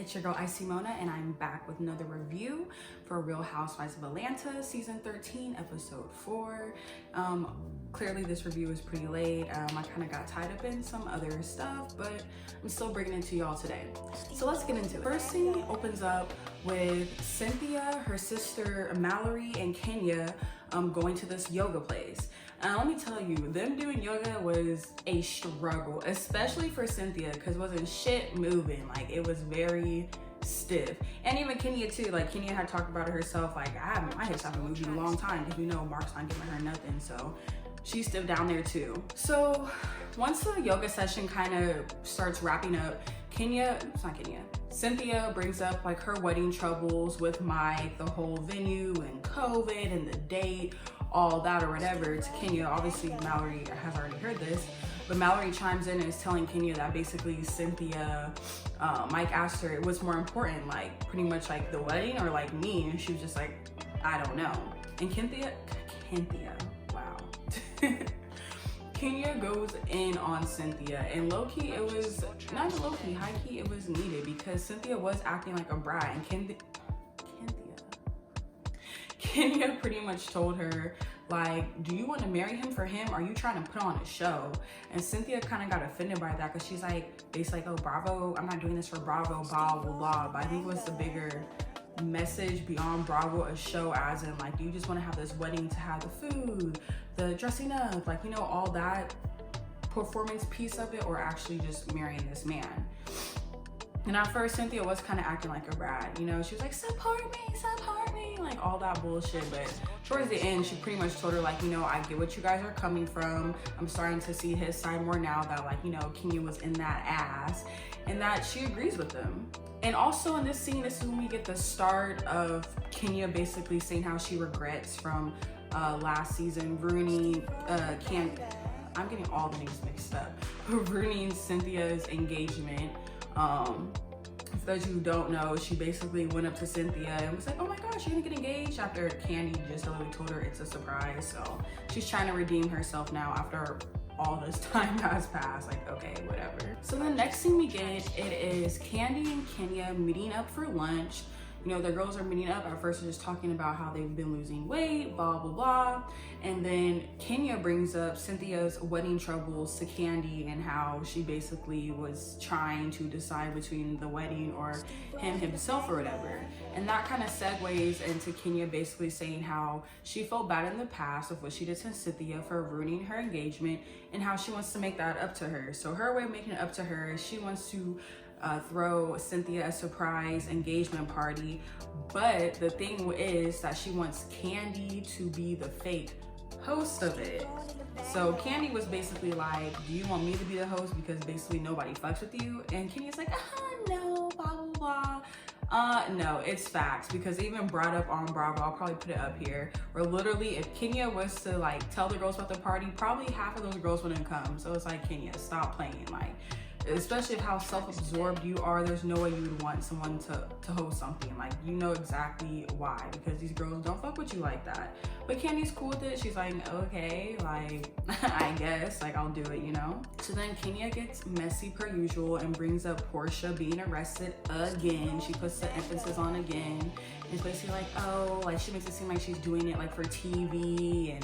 it's your girl Simona, and I'm back with another review for Real Housewives of Atlanta season 13 episode 4. Clearly this review is pretty late. I kind of got tied up in some other stuff, but I'm still bringing it to y'all today. So let's get into it. First scene opens up with Cynthia, her sister Mallory, and Kenya going to this yoga place. And let me tell you, them doing yoga was a struggle, especially for Cynthia, because wasn't shit moving. Like, it was very stiff. And even Kenya too. Like, Kenya had talked about it herself, like, my hips haven't moved in a long time, because Mark's not giving her nothing, so she's still down there too. So once the yoga session kind of starts wrapping up, Cynthia brings up like her wedding troubles with Mike, the whole venue and COVID and the date, all that or whatever to Kenya. Obviously Mallory has already heard this, but Mallory chimes in and is telling Kenya that basically Cynthia, Mike asked her what's more important, like pretty much like the wedding or like me, and she was just like, I don't know. And Cynthia, wow. Kenya goes in on Cynthia, and low-key it was, not low-key, high-key it was needed, because Cynthia was acting like a brat, and Kenya pretty much told her, like, do you want to marry him for him, or are you trying to put on a show? And Cynthia kind of got offended by that, because she's like, basically like, oh, Bravo, I'm not doing this for Bravo, blah, blah, blah. But I think it was the bigger message beyond Bravo, a show, as in like, do you just want to have this wedding to have the food, the dressing up, like, all that performance piece of it, or actually just marrying this man? And at first Cynthia was kind of acting like a brat, she was like, support me, like all that bullshit. But towards the end she pretty much told her, like, I get what you guys are coming from, I'm starting to see his side more now that, like, Kenya was in that ass, and that she agrees with them. And also in this scene, this is when we get the start of Kenya basically saying how she regrets from last season ruining I'm getting all the names mixed up, ruining Cynthia's engagement. For those who don't know, she basically went up to Cynthia and was like, oh my gosh, you're gonna get engaged, after Candy just literally told her it's a surprise. So she's trying to redeem herself now after all this time has passed. Like, okay, whatever. So the next thing we get, it is Candy and Kenya meeting up for lunch. The girls are meeting up. At first they're just talking about how they've been losing weight, blah, blah, blah. And then Kenya brings up Cynthia's wedding troubles to Candy, and how she basically was trying to decide between the wedding or himself or whatever. And that kind of segues into Kenya basically saying how she felt bad in the past with what she did to Cynthia for ruining her engagement, and how she wants to make that up to her. So her way of making it up to her is she wants to throw Cynthia a surprise engagement party, but the thing is that she wants Candy to be the fake host of it. So Candy was basically like, do you want me to be the host because basically nobody fucks with you? And Kenya's like, no, blah, blah, blah. No, it's facts, because they even brought up on Bravo, I'll probably put it up here, where literally if Kenya was to like tell the girls about the party, probably half of those girls wouldn't come. So it's like, Kenya, stop playing. Like, especially how self-absorbed you are, there's no way you would want someone to host something. Like, exactly why, because these girls don't fuck with you like that. But Candy's cool with it. She's like, okay, like, I guess, like, I'll do it, So then Kenya gets messy per usual and brings up Portia being arrested again. She puts the emphasis on again. It's basically like, oh, like, she makes it seem like she's doing it like for TV,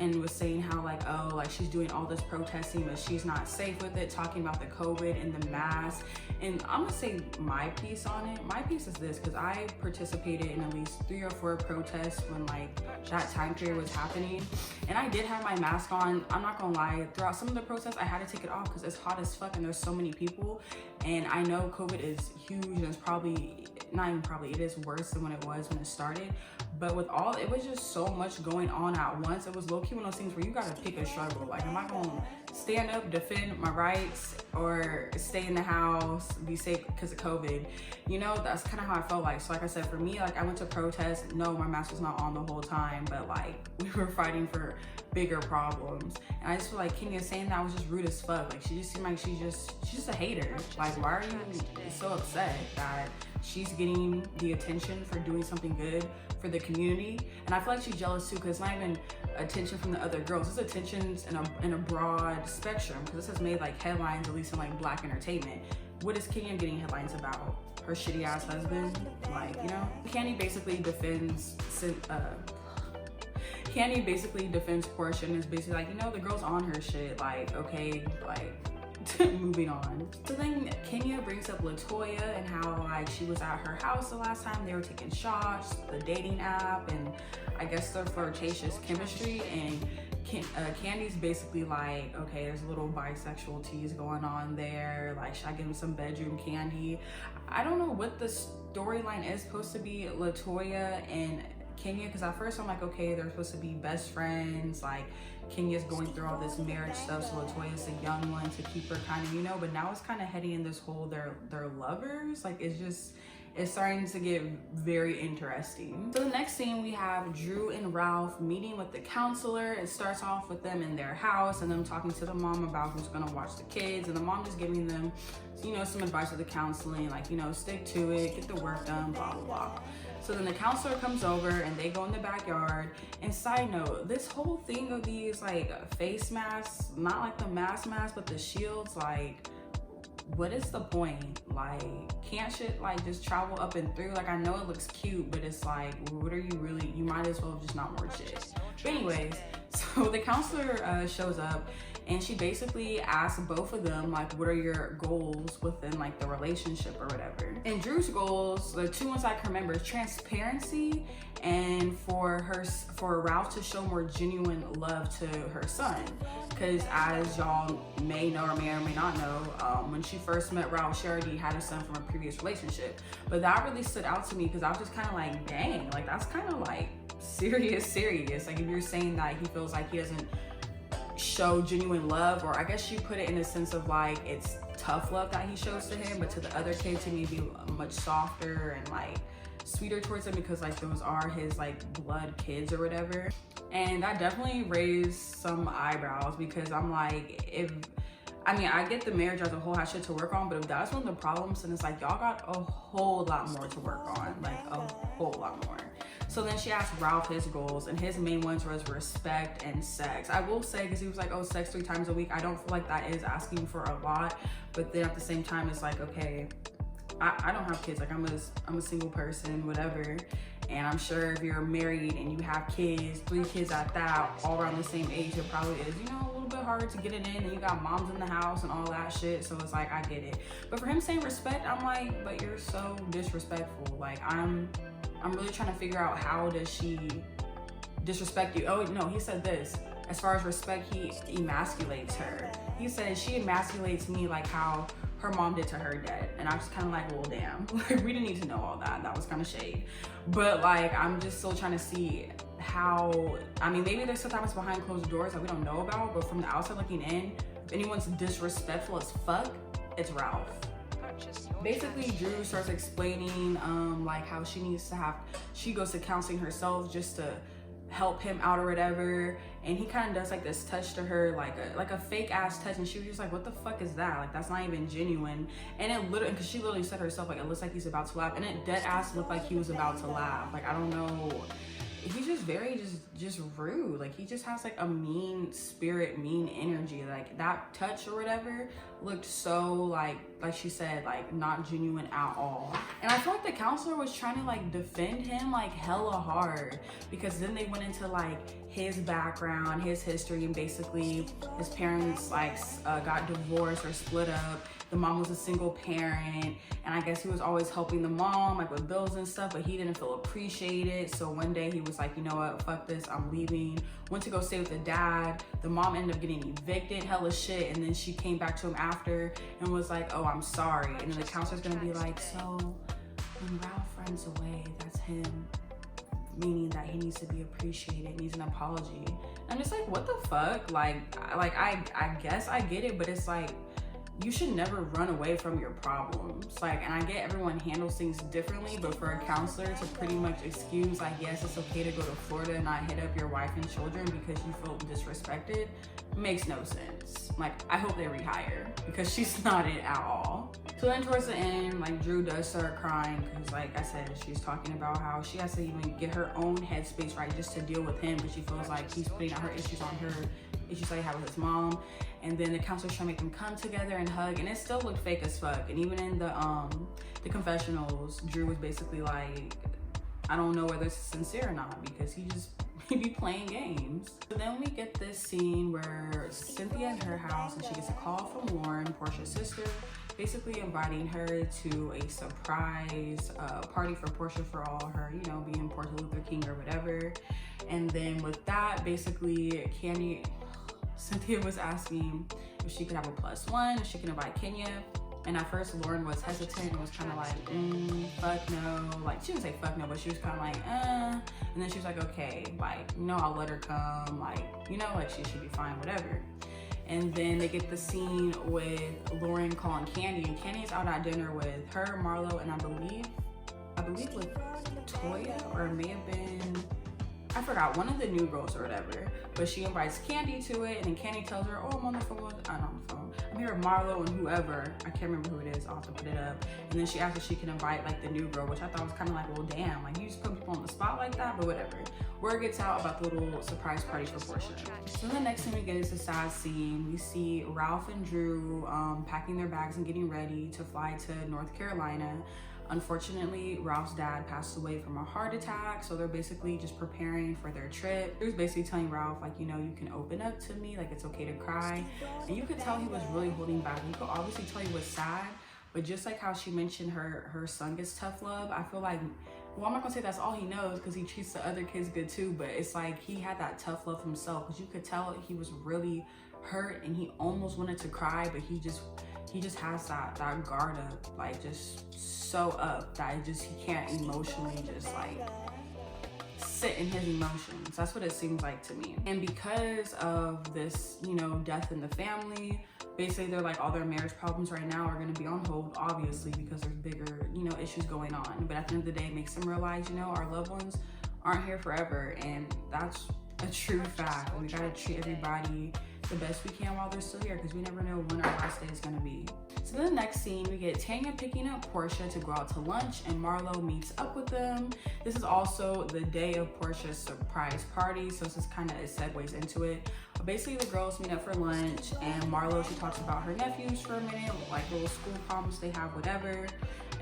and was saying how like, oh, like she's doing all this protesting, but she's not safe with it, talking about the COVID and the mask. And I'm gonna say my piece on it. My piece is this, because I participated in at least 3 or 4 protests when like that time period was happening, and I did have my mask on. I'm not gonna lie, throughout some of the protests I had to take it off because it's hot as fuck and there's so many people, and I know COVID is huge, and it's probably, not even probably, it is worse than when it was when it started. But with all, it was just so much going on at once. It was low-key one of those things where you gotta pick a struggle. Like, am I gonna stand up, defend my rights, or stay in the house, be safe because of COVID? That's kind of how I felt like. So like I said, for me, like, I went to protest. No, my mask was not on the whole time, but like, we were fighting for bigger problems. And I just feel like Kenya saying that was just rude as fuck. Like, she just seemed like she's just a hater. Like, why are you so upset that she's getting the attention for doing something good for the community? And I feel like she's jealous too, because it's not even attention from the other girls. It's attentions in a broad spectrum, because this has made like headlines, at least in like Black entertainment. what is Kenya getting headlines about? Her shitty ass husband? Like, you know? Candy basically defends Portia and is basically like, you know, the girl's on her shit. Like, okay, like, moving on. So then Kenya brings up Latoya and how like she was at her house the last time they were taking shots, the dating app, and I guess their flirtatious chemistry. And Candy's basically like, okay, there's a little bisexual tease going on there. Like, should I give him some bedroom candy? I don't know what the storyline is supposed to be, Latoya and Kenya, because at first I'm like, okay, they're supposed to be best friends. Like, Kenya's going through all this marriage stuff, so Latoya's the young one to keep her kind of, you know, but now it's kind of heading in this whole they're lovers. Like, it's starting to get very interesting. So the next scene, we have Drew and Ralph meeting with the counselor. It starts off with them in their house and them talking to the mom about who's gonna watch the kids, and the mom just giving them, you know, some advice with the counseling, like, you know, stick to it, get the work done, blah, blah, blah. So then the counselor comes over and they go in the backyard. And side note, this whole thing of these like face masks, not like the mask, but the shields, like, what is the point? Like, can't shit like just travel up and through? Like, I know it looks cute, but it's like, what are you really, you might as well just not wear shit. But anyways, so the counselor shows up and she basically asks both of them, like, what are your goals within like the relationship or whatever. And Drew's goals, the two ones I can remember, is transparency and for Ralph to show more genuine love to her son. Because as y'all may know or may not know, when she first met Ralph, she already had a son from a previous relationship. But that really stood out to me because I was just kind of like, dang, like that's kind of like serious. Like, if you're saying that he feels like he doesn't show genuine love, or I guess she put it in a sense of like it's tough love that he shows to him, but to the other kids he may be much softer and like sweeter towards him because like those are his like blood kids or whatever. And that definitely raised some eyebrows because I'm like, I get the marriage as a whole has shit to work on, but if that's one of the problems, then it's like y'all got a whole lot more to work on, like a whole lot more. So then she asked Ralph his goals, and his main ones was respect and sex. I will say, because he was like, oh, sex 3 times a week. I don't feel like that is asking for a lot, but then at the same time, it's like, okay, I don't have kids. Like, I'm a single person, whatever. And I'm sure if you're married and you have kids, 3 kids at that, all around the same age, it probably is, you know, a little bit harder to get it in, and you got moms in the house and all that shit. So it's like, I get it. But for him saying respect, I'm like, but you're so disrespectful. Like, I'm really trying to figure out, how does she disrespect you? Oh no, he said this. As far as respect, he emasculates her. He said she emasculates me like how her mom did to her dad. And I'm just kind of like, well, damn. Like, we didn't need to know all that. That was kind of shade. But like, I'm just still trying to see how, I mean, maybe there's sometimes behind closed doors that we don't know about, but from the outside looking in, if anyone's disrespectful as fuck, it's Ralph. Basically, Drew starts explaining like how she goes to counseling herself just to help him out or whatever, and he kind of does like this touch to her, like a fake ass touch, and she was just like, what the fuck is that? Like, that's not even genuine. And it literally, because she literally said herself, like, it looks like he's about to laugh, and it dead ass looked like he was about to laugh. Like, I don't know, he's just very just rude. Like, he just has like a mean spirit, mean energy. Like, that touch or whatever looked so like she said, like not genuine at all. And I feel like the counselor was trying to like defend him like hella hard, because then they went into like his background, his history, and basically his parents like got divorced or split up. The mom was a single parent, and I guess he was always helping the mom like with bills and stuff, but he didn't feel appreciated. So one day he was like, you know what, fuck this, I'm leaving. Went to go stay with the dad. The mom ended up getting evicted, hella shit, and then she came back to him after and was like, oh, I'm sorry. And then the counselor's gonna be like, so when Ralph runs away, that's him meaning that he needs to be appreciated, needs an apology. I'm just like, what the fuck? Like I guess I get it, but it's like, you should never run away from your problems. Like, and I get everyone handles things differently, but for a counselor to pretty much excuse, like, yes, it's okay to go to Florida and not hit up your wife and children because you feel disrespected, makes no sense. Like, I hope they rehire, because she's not it at all. So then towards the end, like, Drew does start crying because, like I said, she's talking about how she has to even get her own headspace right just to deal with him, because she feels like he's putting out her issues on her issues that he had with his mom. And then the counselor's trying to make them come together and hug, and it still looked fake as fuck. And even in the confessionals, Drew was basically like, I don't know whether it's sincere or not, because he be playing games. So then we get this scene where Cynthia in her house, and she gets a call from Lauren, Portia's sister, basically inviting her to a surprise party for Portia for all her, you know, being Martin Luther King or whatever. And then with that, basically Cynthia was asking if she could have a +1, if she can invite Kenya. And at first Lauren was hesitant and was kind of like, fuck no. Like, she didn't say fuck no, but she was kind of like, And then she was like, okay, like, you know, I'll let her come. Like, you know, like, she should be fine, whatever. And then they get the scene with Lauren calling Candy, and Candy's out at dinner with her, Marlo, and I believe with Latoya, or it may have been, I forgot, one of the new girls or whatever. But she invites Candy to it, and then Candy tells her, oh, I'm on the phone with, I'm on the phone. I'm here with Marlo and whoever. I can't remember who it is. I'll have to put it up. And then she asked if she can invite like the new girl, which I thought was kind of like, well, damn, like you just put people on the spot like that, but whatever. Word gets out about the little surprise party for Portia. So the next thing we get is a sad scene. We see Ralph and Drew packing their bags and getting ready to fly to North Carolina. Unfortunately, Ralph's dad passed away from a heart attack, so they're basically just preparing for their trip. He was basically telling Ralph, like, you know, you can open up to me, like, it's okay to cry. And you could tell he was really holding back. You could obviously tell he was sad, but just like how she mentioned her son gets tough love, I feel like, well, I'm not gonna say that's all he knows, because he treats the other kids good too, but it's like he had that tough love himself, because you could tell he was really hurt and he almost wanted to cry, but he just has that guard up, like just so up that he can't emotionally just like sit in his emotions. That's what it seems like to me. And because of this, you know, death in the family, basically they're like, all their marriage problems right now are going to be on hold, obviously, because there's bigger, you know, issues going on. But at the end of the day, it makes them realize, you know, our loved ones aren't here forever, and that's a true fact. We gotta treat everybody the best we can while they're still here, because we never know when our last day is gonna be. So then the next scene, we get Tanya picking up Portia to go out to lunch, and Marlo meets up with them. This is also the day of Portia's surprise party, so this is kind of, it segues into it. But basically the girls meet up for lunch, and Marlo, she talks about her nephews for a minute, like little school problems they have, whatever.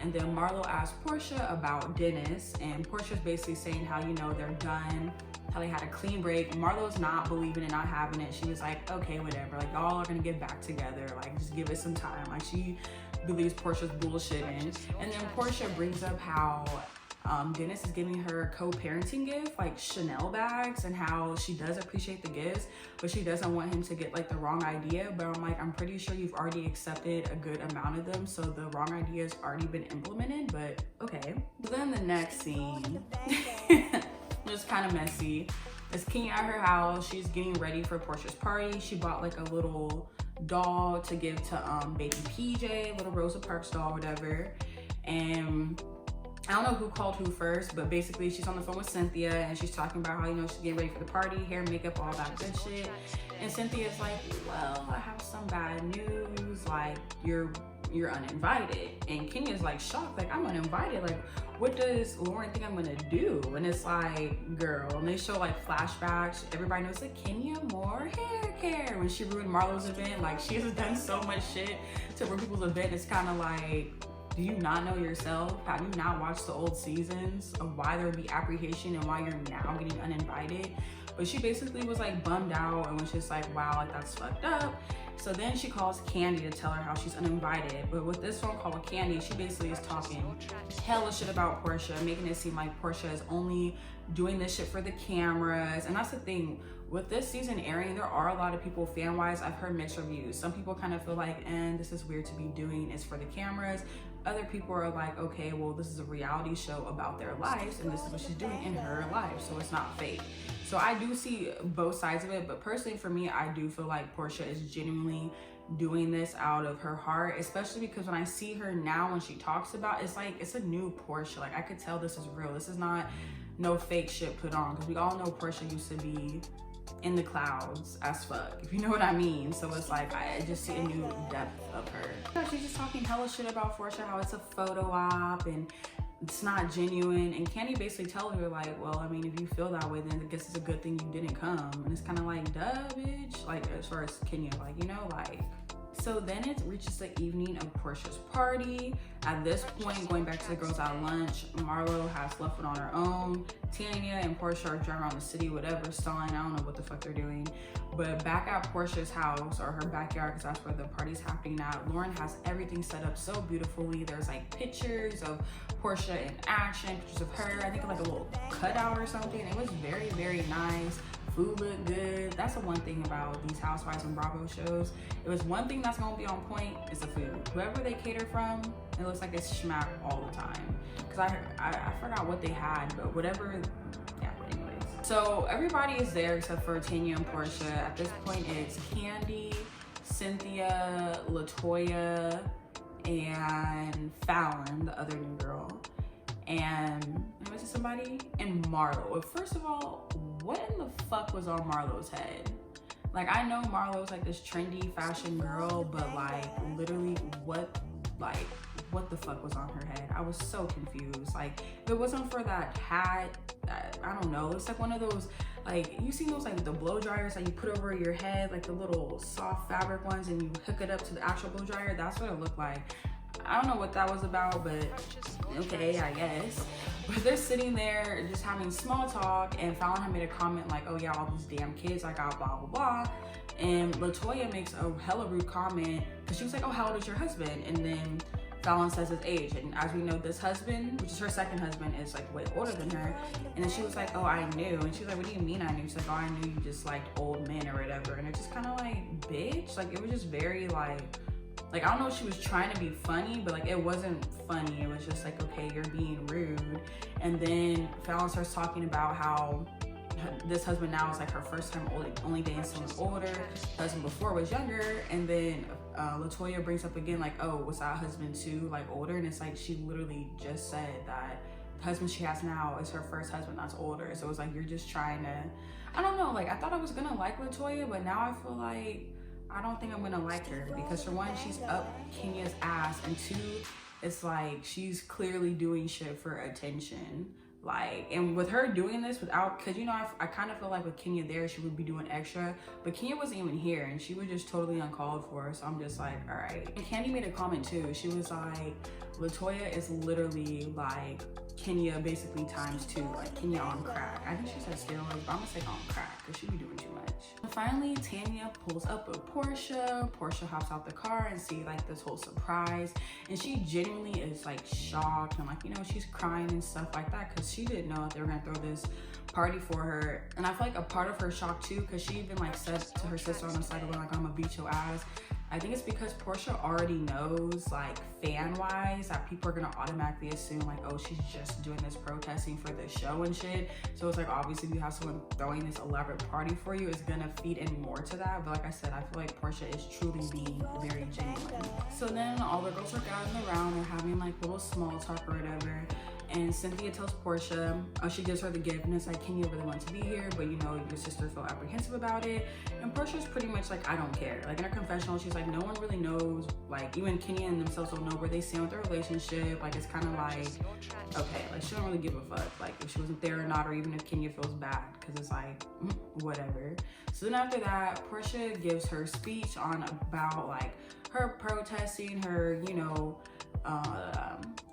And then Marlo asks Portia about Dennis, and Portia's basically saying how, you know, they're done, how they had a clean break. Marlo's not believing it, not having it. She was like, okay, whatever, like y'all are gonna get back together, like just give it some time. Like she believes Portia's bullshitting. And then Portia brings up how Dennis is giving her a co-parenting gift, like Chanel bags, and how she does appreciate the gifts, but she doesn't want him to get like the wrong idea. But I'm like, I'm pretty sure you've already accepted a good amount of them, so the wrong idea has already been implemented, but okay. So then the next scene, just kind of messy. It's Kenya at her house. She's getting ready for Portia's party. She bought like a little doll to give to baby PJ, little Rosa Parks doll, whatever. And I don't know who called who first, but basically she's on the phone with Cynthia, and she's talking about how, you know, she's getting ready for the party, hair, makeup, all that good shit. And Cynthia's like, well, I have some bad news, like you're uninvited. And Kenya's like shocked, like, I'm uninvited, like what does Lauren think I'm gonna do? And it's like, girl, and they show like flashbacks. Everybody knows like Kenya more hair care when she ruined Marlo's event. Like she has done so much shit to ruin people's event. It's kind of like, do you not know yourself? Have you not watched the old seasons of why there would be apprehension and why you're now getting uninvited? But she basically was like bummed out and was just like, wow, like that's fucked up. So then she calls Candy to tell her how she's uninvited. But with this phone call with Candy, she basically is talking hella shit about Portia, making it seem like Portia is only doing this shit for the cameras. And that's the thing, with this season airing, there are a lot of people, fan-wise, I've heard mixed reviews. Some people kind of feel like, this is weird to be doing, it's for the cameras. Other people are like, okay, well, this is a reality show about their lives, and this is what she's doing in her life, so it's not fake. So I do see both sides of it, but personally for me, I do feel like Portia is genuinely doing this out of her heart, especially because when I see her now, when she talks about, it's like, it's a new Portia. Like I could tell this is real. This is not no fake shit put on, because we all know Portia used to be in the clouds as fuck, if you know what I mean. So it's like, I just see a new depth of her. She's just talking hella shit about Portia, how it's a photo op, and it's not genuine. And Candy basically tells her like, well, I mean, if you feel that way, then I guess it's a good thing you didn't come. And it's kind of like, duh, bitch. Like, as far as Kenya, like, you know, like. So then it reaches the evening of Portia's party. At this point, going back to the girls at lunch, Marlo has left it on her own. Tanya and Portia are driving around the city, whatever, stalling. I don't know what the fuck they're doing. But back at Portia's house, or her backyard, because that's where the party's happening at, Lauren has everything set up so beautifully. There's like pictures of Portia in action, pictures of her, I think like a little cutout or something. It was very, very nice. Food looked good. That's the one thing about these Housewives and Bravo shows. It was one thing that's gonna be on point, is the food. Whoever they cater from, it looks like it's schmack all the time. Cause I forgot what they had, but whatever, yeah, but anyways. So everybody is there except for Tanya and Portia. At this point, it's Candy, Cynthia, Latoya, and Fallon, the other new girl. And was it somebody? And Marlo. What in the fuck was on Marlo's head? Like, I know Marlo's like this trendy fashion girl, but like literally what the fuck was on her head? I was so confused. Like, if it wasn't for that hat, I don't know, it's like one of those, like, you seen those like the blow dryers that you put over your head, like the little soft fabric ones, and you hook it up to the actual blow dryer? That's what it looked like. I don't know what that was about, but okay, I guess. But they're sitting there just having small talk, and Fallon had made a comment like, oh yeah, all these damn kids I got, blah, blah, blah. And Latoya makes a hella rude comment, because she was like, oh, how old is your husband? And then Fallon says his age. And as we know, this husband, which is her second husband, is like way older than her. And then she was like, oh, I knew. And she was like, what do you mean I knew? She's like, oh, I knew you just liked old men or whatever. And it's just kind of like, bitch. Like, it was just very like, I don't know if she was trying to be funny, but like it wasn't funny. It was just like, okay, you're being rude. And then Fallon starts talking about how this husband now is like her first time only dating someone older. The husband before was younger. And then Latoya brings up again like, oh, was that husband too like older? And it's like, she literally just said that the husband she has now is her first husband that's older. So it was like, you're just trying to, I don't know, like I thought I was gonna like Latoya, but now I feel like I don't think I'm gonna like her, because for one, she's up Kenya's ass, and two, it's like she's clearly doing shit for attention. Like, and with her doing this without, because you know, I kind of feel like with Kenya there, she would be doing extra, but Kenya wasn't even here, and she was just totally uncalled for. So I'm just like, all right. And Candy made a comment too. She was like, Latoya is literally like Kenya basically ×2, like Kenya on crack. I think she said steroids, but I'm gonna say on crack, because she be doing too much. And finally, Tanya pulls up with Portia. Portia hops out the car and see like this whole surprise, and she genuinely is like shocked, and like, you know, she's crying and stuff like that, because she didn't know that they were gonna throw this party for her. And I feel like a part of her shock too, because she even like said to her sister on the side of the, like, I'm gonna beat your ass. I think it's because Portia already knows, like, fan-wise, that people are gonna automatically assume, like, oh, she's just doing this protesting for the show and shit. So it's like, obviously, if you have someone throwing this elaborate party for you, it's gonna feed in more to that. But like I said, I feel like Portia is truly being very genuine. So then all the girls are gathering around, they're having like little small talk or whatever. And Cynthia tells Portia, she gives her the gift, and it's like, Kenya really want to be here, but you know, your sister felt apprehensive about it. And Portia's pretty much like, I don't care. Like in her confessional, she's like, no one really knows, like even Kenya and themselves don't know where they stand with their relationship. Like it's kind of like, okay, like she don't really give a fuck, like if she wasn't there or not, or even if Kenya feels bad, because it's like, whatever. So then after that, Portia gives her speech on about like her protesting, her, you know,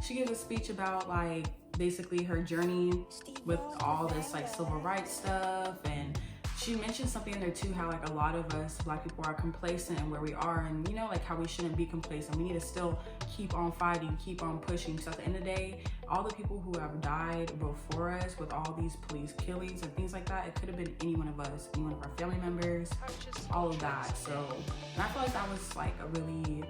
she gives a speech about like basically her journey with all this like civil rights stuff, and she mentioned something in there too, how like a lot of us Black people are complacent in where we are, and you know, like how we shouldn't be complacent. We need to still keep on fighting, keep on pushing. So at the end of the day, all the people who have died before us with all these police killings and things like that, it could have been any one of us, any one of our family members, all of that. So, and I feel like that was like a really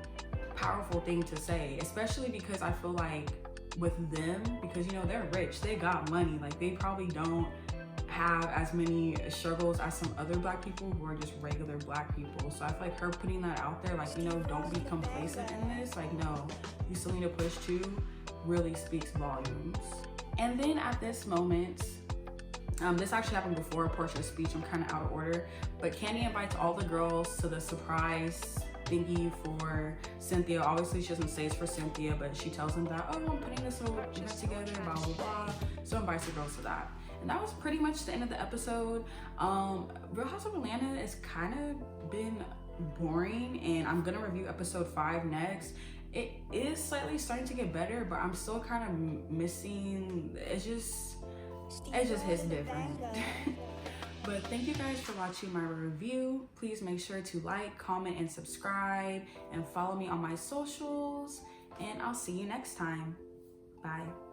powerful thing to say, especially because I feel like with them, because you know, they're rich, they got money, like they probably don't have as many struggles as some other Black people who are just regular Black people. So I feel like her putting that out there, like, you know, don't be complacent in this, like, no, you still need to push too, really speaks volumes. And then at this moment, this actually happened before Portia's speech, I'm kind of out of order, but Candy invites all the girls to the surprise thingy for Cynthia. Obviously she doesn't say it's for Cynthia, but she tells him that, oh, I'm putting this whole event together, blah blah blah. So invites the girls to that. And that was pretty much the end of the episode. Real House of Atlanta has kind of been boring, and I'm gonna review episode 5 next. It is slightly starting to get better, but I'm still kind of missing, it just hits different. But thank you guys for watching my review. Please make sure to like, comment, and subscribe, and follow me on my socials, and I'll see you next time. Bye.